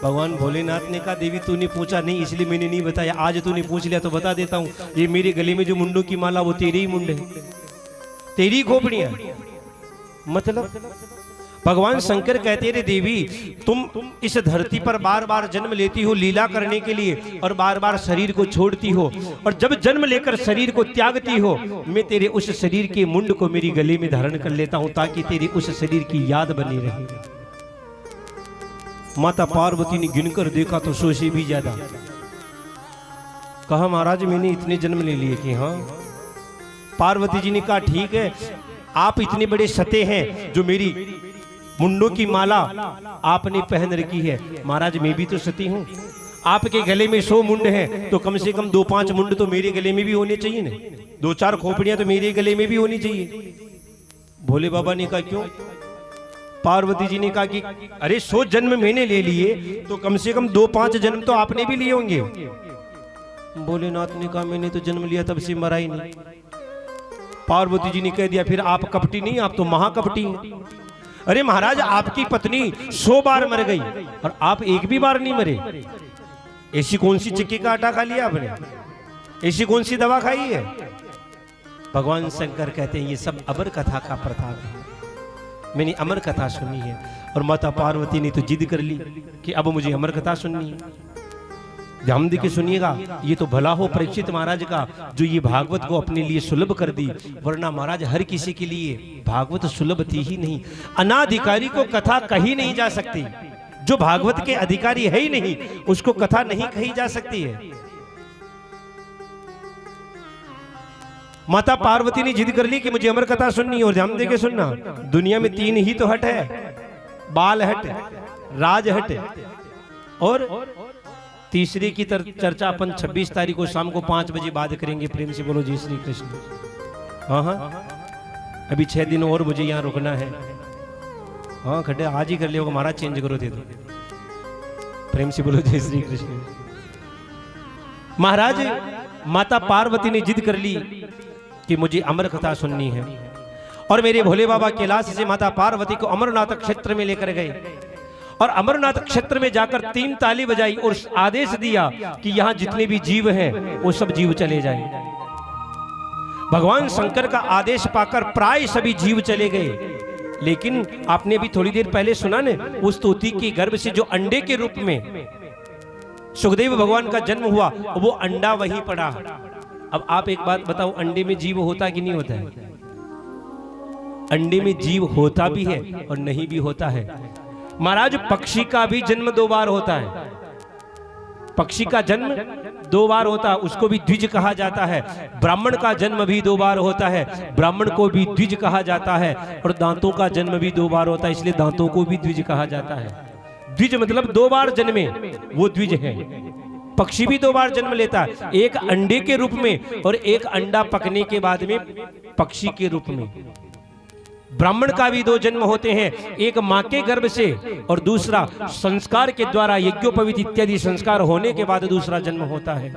भगवान भोलेनाथ ने कहा देवी तूने पूछा नहीं इसलिए मैंने नहीं बताया, आज तूने पूछ लिया तो बता देता हूं। ये मेरे गले में जो मुंडों की माला वो तेरे ही मुंड है, तेरी खोपड़ियां। मतलब भगवान शंकर कहते रे देवी तुम इस धरती पर बार बार जन्म लेती हो लीला करने के लिए और बार बार शरीर को छोड़ती हो, और जब जन्म लेकर शरीर को त्यागती हो मैं तेरे उस शरीर के मुंड को मेरी गले में धारण कर लेता हूं ताकि तेरी उस शरीर की याद बनी रहे। माता पार्वती ने गिनकर देखा तो 100 से भी ज्यादा। कहा महाराज मैंने इतने जन्म ले लिए कि हाँ। पार्वती जी ने कहा ठीक है आप इतने बड़े सते हैं जो मेरी मुंडों की माला आपने पहन रखी है। महाराज मैं भी तो सती हूं, आपके गले में 100 मुंड हैं तो कम से कम 2-5 मुंड तो मेरे गले में भी होने चाहिए ना, 2-4 खोपड़ियां तो मेरे गले में भी होनी चाहिए। भोले बाबा ने कहा क्यों। पार्वती जी ने कहा कि अरे 100 जन्म मैंने ले लिए तो कम से कम 2-5 जन्म तो आपने भी लिए होंगे। भोलेनाथ ने कहा मैंने तो जन्म लिया तब से मरा ही नहीं। पार्वती जी ने कह दिया फिर आप कपटी नहीं आप तो महाकपटी हैं। अरे महाराज आपकी पत्नी 100 बार मर गई और आप एक भी बार नहीं मरे। ऐसी कौन सी चिक्की का आटा खा लिया आपने, ऐसी कौन सी दवा खाई है। भगवान शंकर कहते हैं ये सब अमर कथा का प्रताप है, मैंने अमर कथा सुनी है। और माता पार्वती ने तो जिद कर ली कि अब मुझे अमर कथा सुननी है। ध्यान दे के सुनिएगा, ये तो भला हो परीक्षित महाराज का जो ये भागवत को अपने लिए सुलभ कर दी, वरना महाराज हर किसी के लिए भागवत सुलभ थी ही नहीं। अनाधिकारी को कथा कही नहीं जा सकती, जो भागवत के अधिकारी है ही नहीं उसको कथा नहीं कही जा सकती है। माता पार्वती ने जिद कर ली कि मुझे अमर कथा सुननी है। और ध्यान दे के सुनना, दुनिया में 3 ही तो हट है, बाल हट, राज हट और तीसरे की चर्चा अपन 26 तारीख को शाम को 5 बजे बाद करेंगे। प्रेम से बोलो जय श्री कृष्ण। हाँ अभी 6 दिन और मुझे यहाँ रुकना है। हाँ खड्डे आज ही कर लिया महाराज, चेंज करो दे दो। प्रेम से बोलो जय श्री कृष्ण। महाराज माता पार्वती ने जिद कर ली कि मुझे अमर कथा सुननी है, और मेरे भोले बाबा कैलाश से माता पार्वती को अमरनाथ क्षेत्र में लेकर गए, और अमरनाथ क्षेत्र में जाकर 3 ताली बजाई और आदेश दिया कि यहां जितने भी जीव हैं वो सब जीव चले जाएं। भगवान शंकर का आदेश पाकर प्राय सभी जीव चले गए, लेकिन आपने भी थोड़ी देर पहले सुना ने, उस तोती के गर्भ से जो अंडे के रूप में सुखदेव भगवान का जन्म हुआ, वो अंडा वहीं पड़ा। अब आप एक बात बताओ, अंडे में जीव होता कि नहीं होता है? अंडे में जीव होता भी है और नहीं भी होता है। महाराज पक्षी का भी जन्म 2 बार होता है। पक्षी का जन्म 2 बार होता है, उसको भी द्विज कहा जाता है। ब्राह्मण का जन्म भी 2 बार होता है, ब्राह्मण को भी द्विज कहा जाता है। और दांतों का जन्म भी 2 बार होता है, इसलिए दांतों को भी द्विज कहा जाता है। द्विज मतलब 2 बार जन्मे, वो द्विज है। पक्षी भी 2 बार जन्म लेता है, एक अंडे के रूप में और एक अंडा पकने के बाद में पक्षी के रूप में। ब्राह्मण का भी 2 जन्म होते हैं, एक मां के गर्भ से और दूसरा संस्कार के द्वारा, यज्ञोपवीत इत्यादि संस्कार होने के बाद दूसरा जन्म होता है।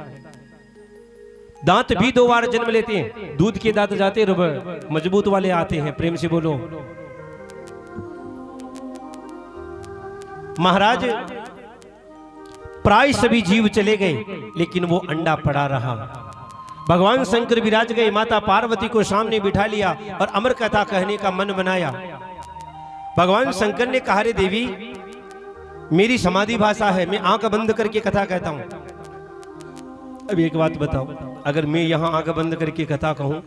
दांत भी 2 बार जन्म लेते हैं, दूध के दांत जाते रबर मजबूत वाले आते हैं। प्रेम से बोलो। महाराज प्राय सभी जीव चले गए, लेकिन वो अंडा पड़ा रहा। भगवान शंकर विराज गए, माता पार्वती को सामने बिठा लिया और अमर कथा कहने का मन बनाया। भगवान शंकर ने कहा, रे देवी, मेरी समाधि भाषा है, मैं आंख बंद करके कथा कहता हूं। अब एक बात बताओ, अगर मैं यहां आंख बंद करके कथा कहूं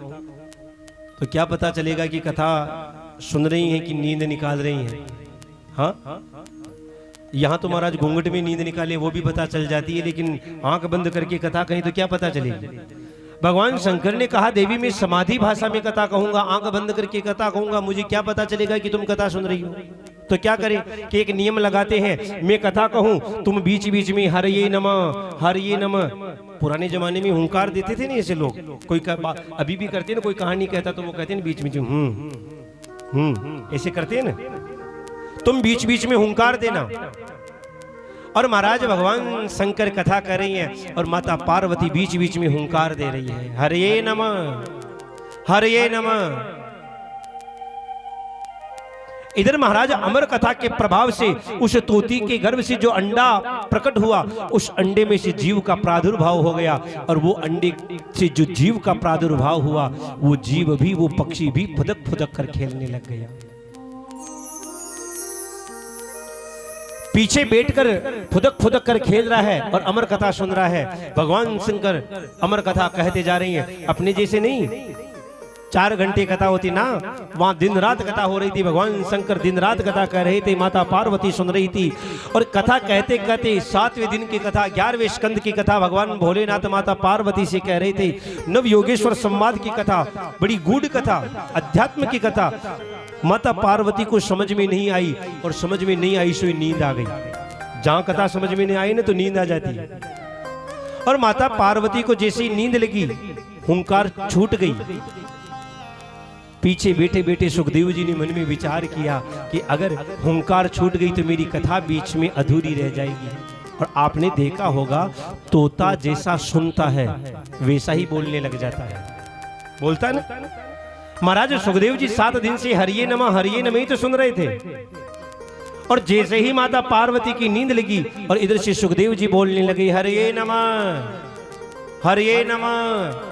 तो क्या पता चलेगा कि कथा सुन रही है कि नींद निकाल रही है? हाँ, यहां तो महाराज घूंघट में नींद निकाले वो भी पता चल जाती है, लेकिन आंख बंद करके कथा कहीं तो क्या पता चलेगी? भगवान शंकर ने कहा, देवी मैं समाधि भाषा में कथा कहूंगा, आंख बंद करके कथा कहूंगा, मुझे क्या पता चलेगा कि तुम कथा सुन रही हो? तो क्या करें कि एक नियम लगाते हैं, मैं कथा कहूं, तुम बीच बीच में हरिये नमः हरिये नमः। पुराने जमाने में हुंकार देते थे ना ऐसे लोग, कोई अभी भी करते ना, कोई कहानी कहता तो वो कहते हैं बीच में ऐसे करते हैं ना, तुम बीच बीच में हुंकार देना। और महाराज भगवान शंकर कथा कर रही हैं और माता पार्वती बीच बीच में हुंकार दे रही है, हरिये नमः हरिये नमः। इधर महाराज अमर कथा के प्रभाव से उस तोती के गर्भ से जो अंडा प्रकट हुआ, उस अंडे में से जीव का प्रादुर्भाव हो गया, और वो अंडे से जो जीव का प्रादुर्भाव हुआ, वो जीव भी, वो पक्षी भी फुदक फुदक कर खेलने लग गया। पीछे बैठकर फुदक फुदक कर खेल रहा है और अमर कथा सुन रहा है। भगवान शंकर अमर कथा कहते जा रही हैं, अपने जैसे नहीं 4 घंटे कथा होती ना, वहां दिन रात कथा हो रही थी। भगवान शंकर दिन रात कथा कह रहे थे, माता पार्वती सुन रही थी। और कथा कहते कहते 7वें दिन की कथा, 11वें स्कंद की कथा भगवान भोलेनाथ माता पार्वती से कह रहे थे। नव योगेश्वर संवाद की कथा, बड़ी गूढ़ कथा, अध्यात्म की कथा। माता पार्वती को समझ में नहीं आई, और समझ में नहीं आई सो नींद आ गई। जहां कथा समझ में नहीं आई ना तो नींद आ जाती है। और माता पार्वती को जैसे ही नींद लगी, हुंकार छूट गई। पीछे बैठे बैठे सुखदेव जी ने मन में विचार किया कि अगर हुंकार छूट गई तो मेरी कथा बीच में अधूरी रह जाएगी। और आपने देखा होगा, तोता जैसा सुनता है वैसा ही बोलने लग जाता है, बोलता है ना। महाराज सुखदेव जी 7 दिन से हरिये नमः ही तो सुन रहे थे, और जैसे ही माता पार्वती की नींद लगी और इधर से सुखदेव जी बोलने लगे, हरिये नमः हरिये नमः।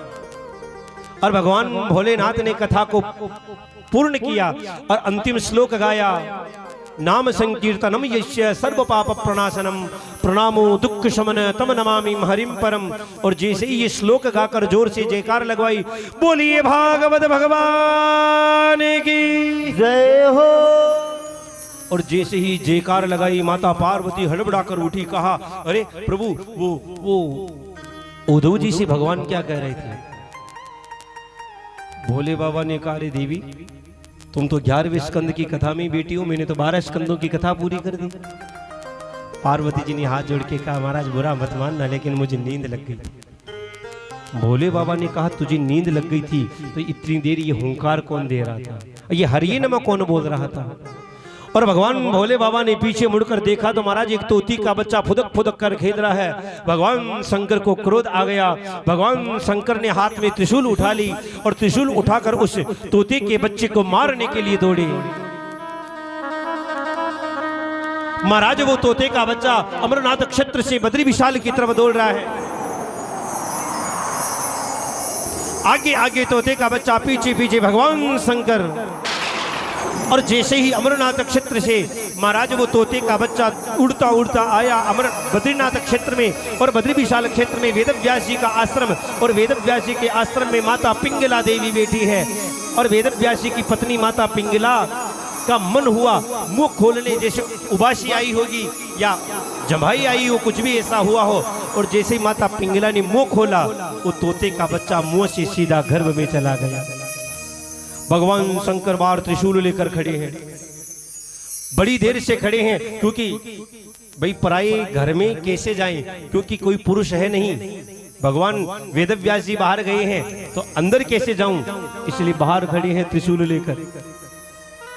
और भगवान भोलेनाथ ने कथा को पूर्ण किया और अंतिम श्लोक गाया, नाम संकीर्तनम यस्य सर्व पाप प्रणाशनम प्रणामो दुख शमन तम नमामि हरिम परम। और जैसे ही ये श्लोक गाकर जोर से जयकार लगवाई, बोलिए भागवत भगवान की जय हो। और जैसे ही जयकार लगाई, माता पार्वती हड़बड़ाकर उठी, कहा, अरे प्रभु, वो उद्धव जी से भगवान क्या कह रहे थे? भोले बाबा ने कहा, अरे देवी, तुम तो 11वें स्कंद की कथा में बैठी हो, मैंने तो 12 स्कंदों की कथा पूरी कर दी। पार्वती जी ने हाथ जोड़ के कहा, महाराज बुरा मत मानना, लेकिन मुझे नींद लग गई। भोले बाबा ने कहा, तुझे नींद लग गई थी तो इतनी देर ये हुंकार कौन दे रहा था, ये हरिये नमः कौन बोल रहा था? और भगवान भोले बाबा ने पीछे मुड़कर देखा तो महाराज एक तोती का बच्चा फुदक फुदक कर खेल रहा है। भगवान शंकर को क्रोध आ गया। भगवान शंकर ने हाथ में त्रिशूल उठा ली और त्रिशूल उठाकर उस तोते के बच्चे को मारने के लिए दौड़े। महाराज वो तोते का बच्चा अमरनाथ क्षेत्र से बद्री विशाल की तरफ दौड़ रहा है। आगे आगे तोते का बच्चा, पीछे पीछे भगवान शंकर। और जैसे ही अमरनाथ क्षेत्र से महाराज वो तोते का बच्चा उड़ता उड़ता आया अमर बद्रीनाथ क्षेत्र में। और बद्री विशाल क्षेत्र में वेद व्यास जी का आश्रम, और वेद व्यास जी के आश्रम में माता पिंगला देवी बैठी है। और वेद व्यास जी की पत्नी माता पिंगला का मन हुआ मुंह खोलने, जैसे उबासी आई होगी या जम्भाई आई हो, कुछ भी ऐसा हुआ हो। और जैसे ही माता पिंगला ने मुंह खोला, वो तोते का बच्चा मुंह से सीधा गर्भ में चला गया। भगवान शंकर बार त्रिशूल लेकर खड़े हैं, बड़ी देर से खड़े हैं, क्योंकि भाई पराए घर में कैसे जाएं, क्योंकि कोई पुरुष है नहीं। भगवान वेदव्यास जी बाहर गए हैं तो अंदर कैसे जाऊं, इसलिए बाहर खड़े हैं त्रिशूल लेकर।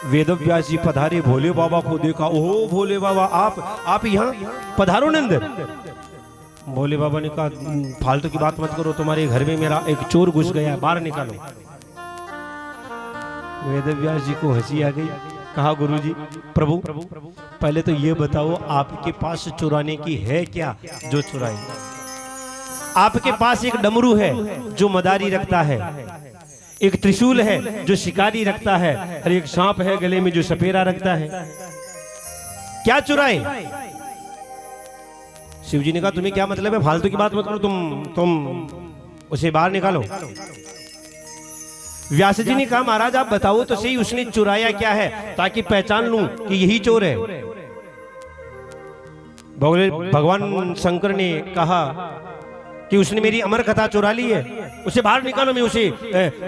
वेदव्यास जी पधारे, भोले बाबा को देखा। ओहो भोले बाबा, आप यहाँ पधारो नंद। भोले बाबा ने कहा फालतू की बात मत करो, तुम्हारे घर में मेरा एक चोर घुस गया, बाहर निकालो। वेदव्यास जी को हंसी आ गई। कहा गुरुजी, प्रभु पहले तो ये बताओ आपके पास चुराने की है क्या जो चुराए? आपके पास एक डमरू है जो मदारी रखता है, एक त्रिशूल है जो शिकारी रखता है, और एक सांप है गले में जो सपेरा रखता है। क्या चुराए? शिव जी ने कहा तुम्हें क्या मतलब है, फालतू की बात मत करो, तुम उसे बाहर निकालो। व्यास जी ने कहा महाराज आप बताओ तो सही, उसने चुराया क्या है ताकि पहचान लूं कि यही चोर है। भगवान शंकर ने कहा कि उसने मेरी अमर कथा चुरा ली है, उसे बाहर निकालो, मैं उसे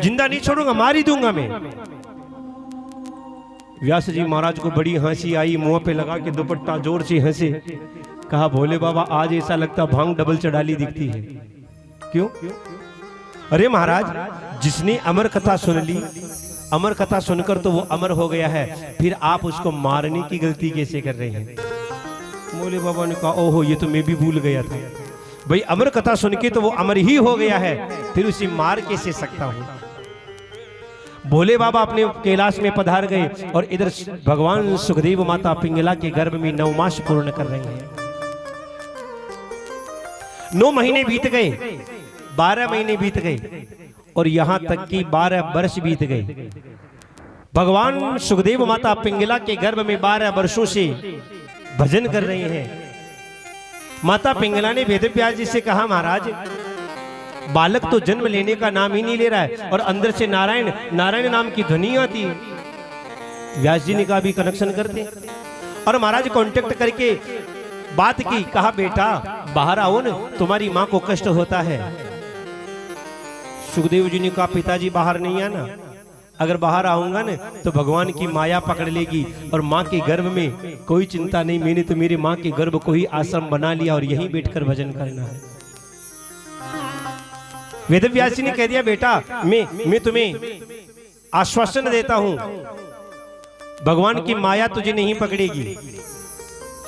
जिंदा नहीं छोड़ूंगा, मार ही दूंगा मैं। व्यास जी महाराज को बड़ी हंसी आई, मुंह पे लगा के दुपट्टा जोर से हंसे। कहा भोले बाबा आज ऐसा लगता भांग डबल चढ़ाली दिखती है। क्यों? अरे महाराज जिसने अमर कथा सुन ली, अमर कथा सुनकर तो वो अमर हो गया है, फिर आप उसको मारने की गलती कैसे कर रहे हैं? भोले बाबा ने कहा ओहो ये तो मैं भी भूल गया था भाई, अमर कथा सुन के तो वो अमर ही हो गया है, फिर उसे मार कैसे सकता हूं? भोले बाबा अपने कैलाश में पधार गए और इधर भगवान सुखदेव माता पिंगला के गर्भ में 9 मास पूर्ण कर रहे हैं। 9 महीने बीत गए, 12 महीने बीत गए, और यहां तक कि 12 वर्ष बीत गए। भगवान सुखदेव माता पिंगला के गर्भ में 12 वर्षों से भजन कर रहे हैं। माता पिंगला ने वेदव्यास जी से कहा महाराज बालक तो जन्म लेने का नाम ही नहीं ले रहा है, और अंदर से नारायण नारायण नाम की ध्वनि आती है। व्यास जी ने कहा भी कनेक्शन करते, और महाराज कांटेक्ट करके बात की। कहा बेटा बाहर आओ न, तुम्हारी माँ को कष्ट होता है। सुखदेव जी ने कहा पिताजी बाहर नहीं आना, अगर बाहर आऊंगा न तो भगवान की माया पकड़ लेगी, और माँ के गर्भ में कोई चिंता नहीं, मैंने तो मेरे माँ के गर्भ को ही आश्रम बना लिया और यहीं बैठकर भजन करना है। वेदव्यास जी ने कह दिया बेटा मैं तुम्हें आश्वासन देता हूं, भगवान की माया तुझे नहीं पकड़ेगी।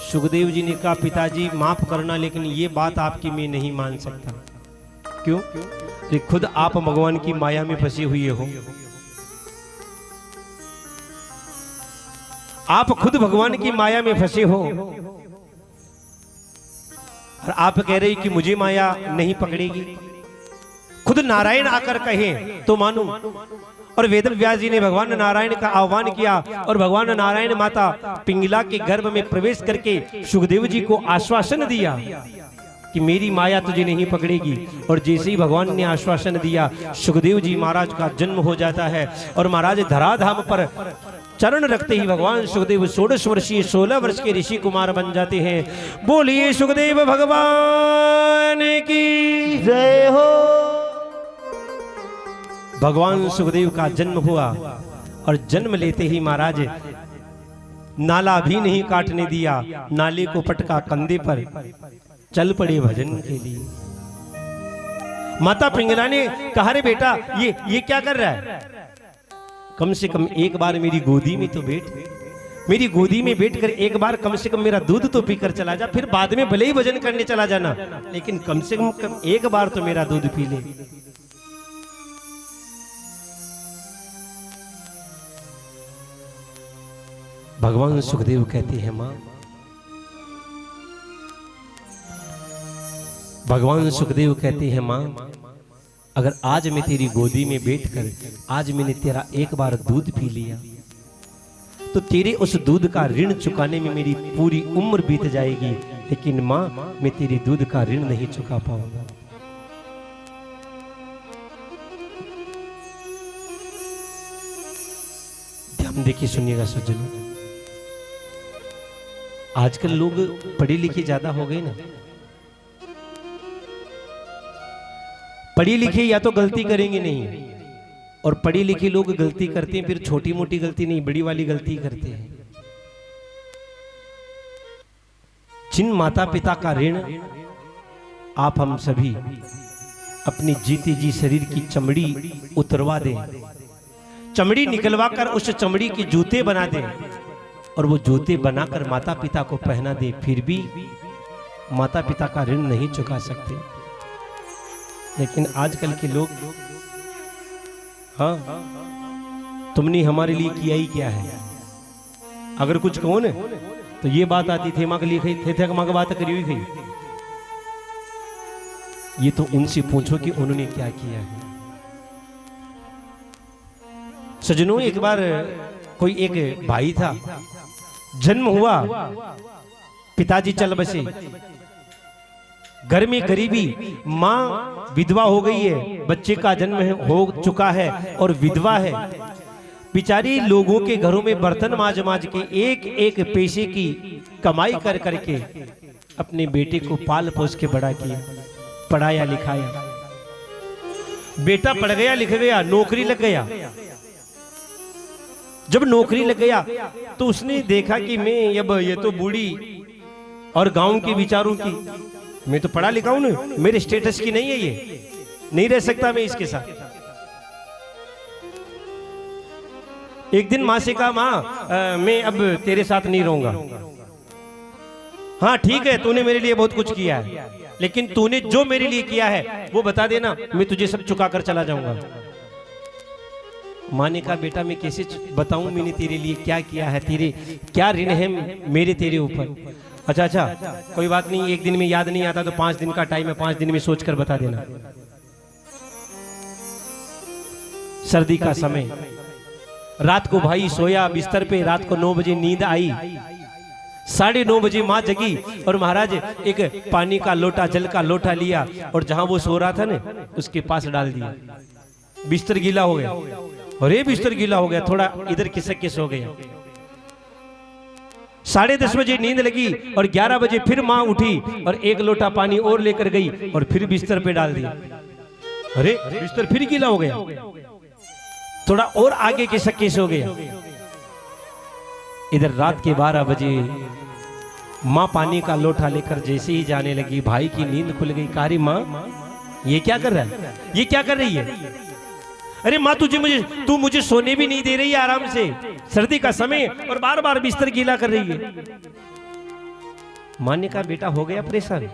सुखदेव जी ने कहा पिताजी माफ करना, लेकिन ये बात आपकी मैं नहीं मान सकता। क्यों? कि खुद आप भगवान की माया में फंसे हुए हो, आप खुद भगवान की माया में फंसे हो, और आप कह रहे कि मुझे माया नहीं पकड़ेगी। खुद नारायण आकर कहे तो मानो। और वेदव्यास जी ने भगवान नारायण का आह्वान किया, और भगवान नारायण माता पिंगला के गर्भ में प्रवेश करके सुखदेव जी को आश्वासन दिया कि मेरी माया तुझे नहीं पकड़ेगी। और जैसे ही भगवान ने आश्वासन दिया, सुखदेव जी महाराज का जन्म हो जाता है, और महाराज धराधाम पर चरण रखते ही भगवान सुखदेव 16 वर्षीय 16 वर्ष के ऋषि कुमार बन जाते हैं। बोलिए सुखदेव भगवान की जय हो। भगवान सुखदेव का जन्म हुआ, और जन्म लेते ही महाराज नाला भी नहीं काटने दिया, नाले को पटका कंधे पर, चल पड़े भजन के लिए। माता पिंगला ने कहा रे बेटा ये क्या कर रहा है, कम से कम एक बार मेरी गोदी में तो बैठ। मेरी गोदी में बैठकर एक बार कम से कम मेरा दूध तो पीकर चला जा, फिर बाद में भले ही भजन करने चला जाना, लेकिन कम से कम एक बार तो मेरा दूध पी ले। भगवान सुखदेव कहते हैं मां, भगवान सुखदेव कहते हैं मां, अगर आज मैं तेरी गोदी में बैठकर आज मैंने तेरा एक बार दूध पी लिया तो तेरे उस दूध का ऋण चुकाने में मेरी पूरी उम्र बीत जाएगी, लेकिन मां मैं तेरे दूध का ऋण नहीं चुका पाऊंगा। ध्यान देखिए, सुनिएगा सज्जनों, आजकल लोग पढ़े लिखे ज्यादा हो गए ना, पढ़े लिखे या तो गलती करेंगे नहीं, और पढ़े लिखे लोग गलती करते हैं फिर छोटी मोटी गलती नहीं बड़ी वाली गलती करते हैं। जिन माता पिता का ऋण आप हम सभी अपनी जीते जी शरीर की चमड़ी उतरवा दें, चमड़ी निकलवा कर उस चमड़ी की जूते बना दें और वो जूते बनाकर माता पिता को पहना दे, फिर भी माता पिता का ऋण नहीं चुका सकते। लेकिन आजकल के लोग, हाँ तुमने हमारे लिए किया ही क्या है, अगर कुछ कहो ना तो ये बात आती थे मां के लिए खई थे मां की बात करी हुई खई, ये तो उनसे पूछो कि उन्होंने क्या किया है। सजनों, एक बार कोई एक भाई था, जन्म हुआ, पिताजी चल बसे, घर में गरीबी, मां विधवा हो गई है, बच्चे का जन्म हो चुका है और विधवा है, बेचारी लोगों के घरों में बर्तन माज माज के एक एक पैसे की कमाई कर करके अपने बेटे को पाल पोस के बड़ा किया, पढ़ाया लिखाया, बेटा पढ़ गया लिख गया, नौकरी लग गया। जब नौकरी लग गया तो उसने देखा कि मैं अब ये तो बूढ़ी और गांव के विचारों की, मैं तो पढ़ा लिखा हूं ना, मेरे स्टेटस की नहीं है, ये नहीं रह सकता मैं इसके साथ। एक दिन मां से कहा, मां मैं अब तेरे साथ नहीं रहूंगा। हाँ ठीक है, तूने मेरे लिए बहुत कुछ किया है, लेकिन तूने जो मेरे लिए किया है वो बता देना, मैं तुझे सब चुका कर चला जाऊंगा। मां ने कहा, बेटा मैं कैसे बताऊं मैंने तेरे लिए क्या किया है, तेरे क्या ऋण है मेरे तेरे ऊपर। अच्छा कोई बात नहीं, एक दिन में याद नहीं आता तो 5 दिन का टाइम है, 5 दिन में सोचकर बता देना। सर्दी का समय, रात को भाई सोया बिस्तर पे, रात को 9 बजे नींद आई, 9:30 बजे माँ जगी और महाराज एक पानी का लोटा, जल का लोटा लिया और जहां वो सो रहा था ना उसके पास डाल दिया। बिस्तर गीला हो गया, अरे बिस्तर गीला हो गया, थोड़ा इधर खिसक के सो गया। 10:30 बजे नींद लगी और 11 बजे फिर माँ उठी और एक लोटा पानी और लेकर गई और फिर बिस्तर पे डाल दिया। अरे बिस्तर फिर गीला हो गया, थोड़ा और आगे खिसक के सो गया। इधर रात के 12 बजे माँ पानी का लोटा लेकर जैसे ही जाने लगी, भाई की नींद खुल गई। कारी माँ ये क्या कर रहा है, ये क्या कर रही है? अरे माँ तू मुझे सोने भी नहीं दे रही है आराम से, सर्दी का समय और बार बार बिस्तर गीला कर रही है। माँ ने कहा, बेटा हो गया परेशान?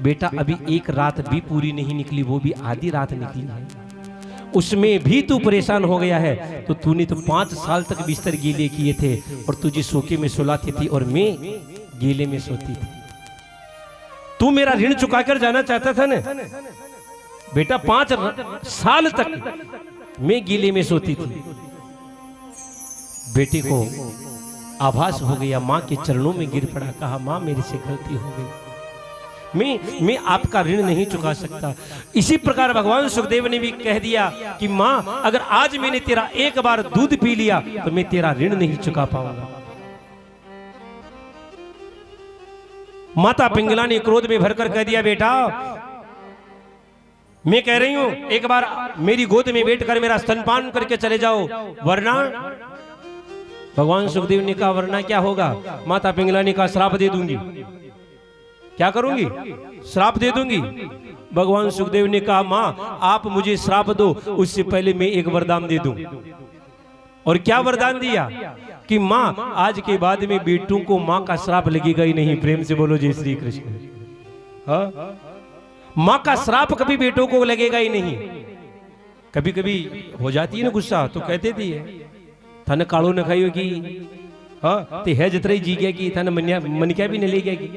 बेटा अभी एक रात भी पूरी नहीं निकली, वो भी आधी रात निकली है, उसमें भी तू परेशान हो गया है। तो तूने तो 5 साल तक बिस्तर गीले किए थे और तुझे सोके में सुलाती थी और मैं गीले में सोती थी। तू मेरा ऋण चुकाकर जाना चाहता था ना बेटा, 5 साल तक मैं गीले में सोती थी। बेटे को आभास हो गया, माँ के चरणों में गिर पड़ा, कहा माँ मेरे से गलती हो गई, मैं आपका ऋण नहीं चुका सकता। इसी प्रकार भगवान सुखदेव ने भी कह दिया कि माँ अगर आज मैंने तेरा एक बार दूध पी लिया तो मैं तेरा ऋण नहीं चुका पाऊंगा। माता पिंगला ने क्रोध में भरकर कह दिया, बेटा मैं कह रही हूं एक बार मेरी गोद में बैठकर मेरा स्तनपान करके चले जाओ, वरना। भगवान सुखदेव ने कहा, वरना क्या होगा? माता पिंगला ने कहा, श्राप दे दूंगी। क्या करूंगी? श्राप दे दूंगी। भगवान सुखदेव ने कहा, मां आप मुझे श्राप दो, उससे पहले मैं एक वरदान दे दूं। और क्या वरदान दिया कि माँ आज के बाद में बेटों को माँ का श्राप लगेगा ही नहीं। प्रेम से बोलो जय श्री कृष्ण। हाँ, माँ का श्राप कभी बेटों को लगेगा ही नहीं। कभी कभी हो जाती है ना गुस्सा, तो कहते थी थाने काड़ो न खाई होगी, हाँ ते है जतरा जी गया कि थाने मन क्या भी न ले गया कि